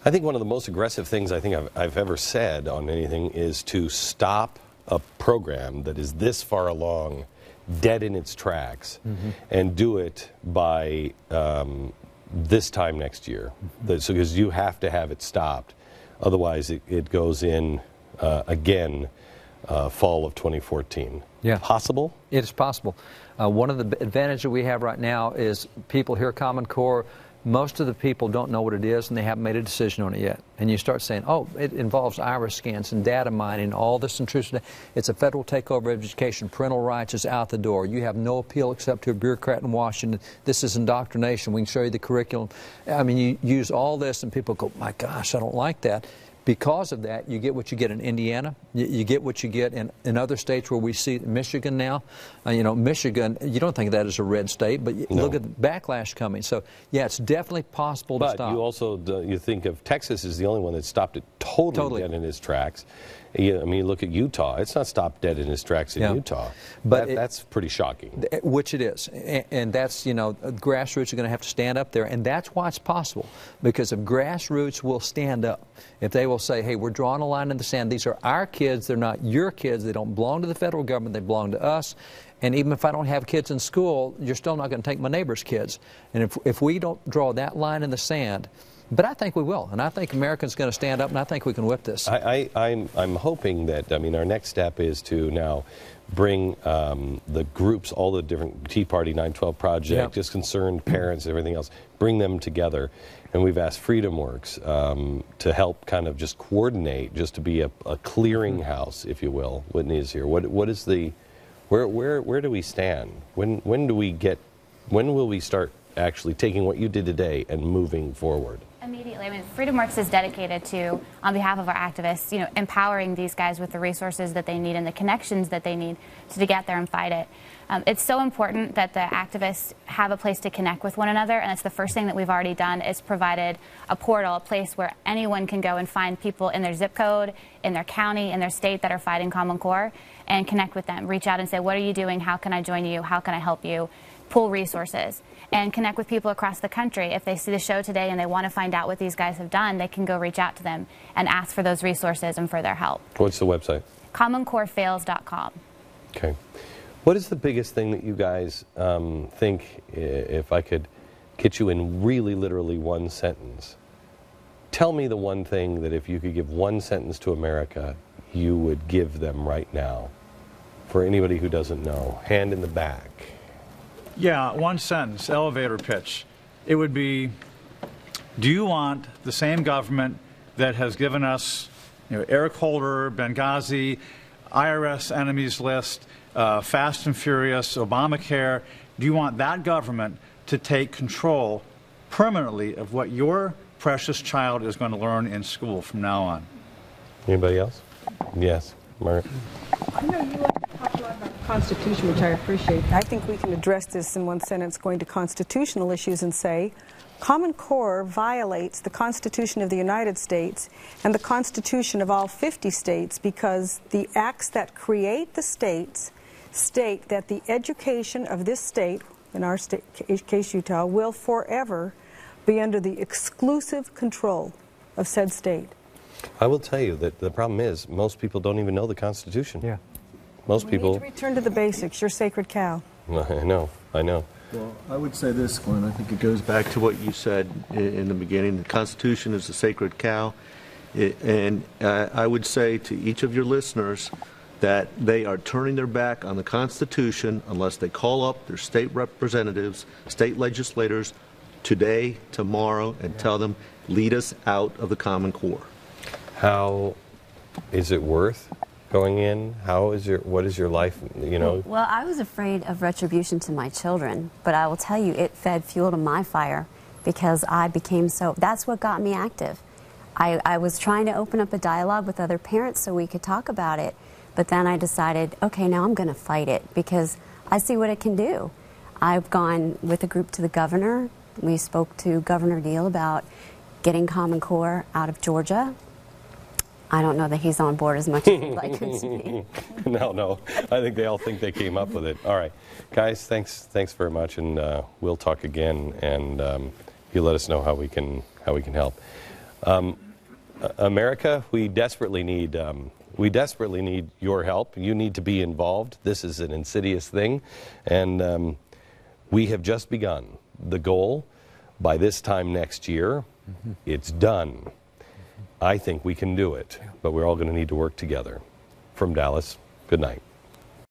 I think one of the most aggressive things I think I've ever said on anything is to stop a program that is this far along, dead in its tracks, and do it by this time next year. So, because you have to have it stopped, otherwise it goes in again fall of 2014. Yeah. Possible? It is possible. One of the advantages we have right now is people hear Common Core. Most of the people don't know what it is, and they haven't made a decision on it yet. And you start saying, oh, it involves iris scans and data mining, all this intrusive. It's a federal takeover of education. Parental rights is out the door. You have no appeal except to a bureaucrat in Washington. This is indoctrination. We can show you the curriculum. I mean, you use all this, and people go, my gosh, I don't like that. Because of that, you get what you get in Indiana. You get what you get in other states where we see Michigan now. You know, Michigan, you don't think of that as a red state, but look at the backlash coming. So, yeah, it's definitely possible to stop. But you also you think of Texas as the only one that stopped it totally dead in its tracks. I mean, look at Utah. It's not stopped dead in its tracks in Utah. But that's pretty shocking. Which it is. And that's, you know, grassroots are going to have to stand up there. And that's why it's possible. Because if grassroots will stand up, if they will say, hey, we're drawing a line in the sand. These are our kids. They're not your kids. They don't belong to the federal government. They belong to us. And even if I don't have kids in school, you're still not going to take my neighbor's kids. And if we don't draw that line in the sand, but I think we will, and I think Americans are going to stand up, and I think we can whip this. I'm hoping that, I mean, our next step is to now bring the groups, all the different Tea Party 912 Project, just concerned parents, everything else, bring them together. And we've asked FreedomWorks to help kind of just coordinate, just to be a clearinghouse, if you will. Whitney is here. What is the, where do we stand? When will we start actually taking what you did today and moving forward? Immediately. I mean, FreedomWorks is dedicated to, on behalf of our activists, you know, empowering these guys with the resources that they need and the connections that they need to get there and fight it. It's so important that the activists have a place to connect with one another, and that's the first thing that we've already done, is provided a portal, a place where anyone can go and find people in their zip code, in their county, in their state that are fighting Common Core, and connect with them. Reach out and say, what are you doing? How can I join you? How can I help you? Pull resources. And connect with people across the country. If they see the show today and they want to find out what these guys have done, they can go reach out to them and ask for those resources and for their help. What's the website? CommonCoreFails.com. Okay. What is the biggest thing that you guys think, if I could get you in really literally one sentence, tell me the one thing that if you could give one sentence to America, you would give them right now? For anybody who doesn't know, hand in the back. Yeah, one sentence, elevator pitch. It would be, do you want the same government that has given us, you know, Eric Holder, Benghazi, IRS enemies list, Fast and Furious, Obamacare? Do you want that government to take control permanently of what your precious child is going to learn in school from now on? Anybody else? Yes, Margaret. I know you like to talk a lot about the Constitution, which I appreciate. I think we can address this in one sentence, going to constitutional issues, and say, Common Core violates the Constitution of the United States and the Constitution of all 50 states, because the acts that create the states state that the education of this state, in our state, case Utah, will forever be under the exclusive control of said state. I will tell you that the problem is most people don't even know the Constitution. Yeah. Most people... We need to return to the basics. Your sacred cow. I know. Well, I would say this, Glenn. I think it goes back to what you said in the beginning. The Constitution is the sacred cow. And I would say to each of your listeners that they are turning their back on the Constitution unless they call up their state representatives, state legislators today, tomorrow, and tell them, lead us out of the Common Core. How is it worth going in? What is your life, you know? Well, I was afraid of retribution to my children, but I will tell you, it fed fuel to my fire, because I became that's what got me active. I was trying to open up a dialogue with other parents so we could talk about it, but then I decided, okay, now I'm going to fight it, because I see what it can do. I've gone with a group to the governor. We spoke to Governor Deal about getting Common Core out of Georgia. I don't know that he's on board as much as he'd like him to be. No. I think they all think they came up with it. All right. Guys, thanks very much, and we'll talk again, and you let us know how we can help. America, we desperately need your help. You need to be involved. This is an insidious thing, and we have just begun. The goal, by this time next year, it's done. I think we can do it, but we're all going to need to work together. From Dallas, good night.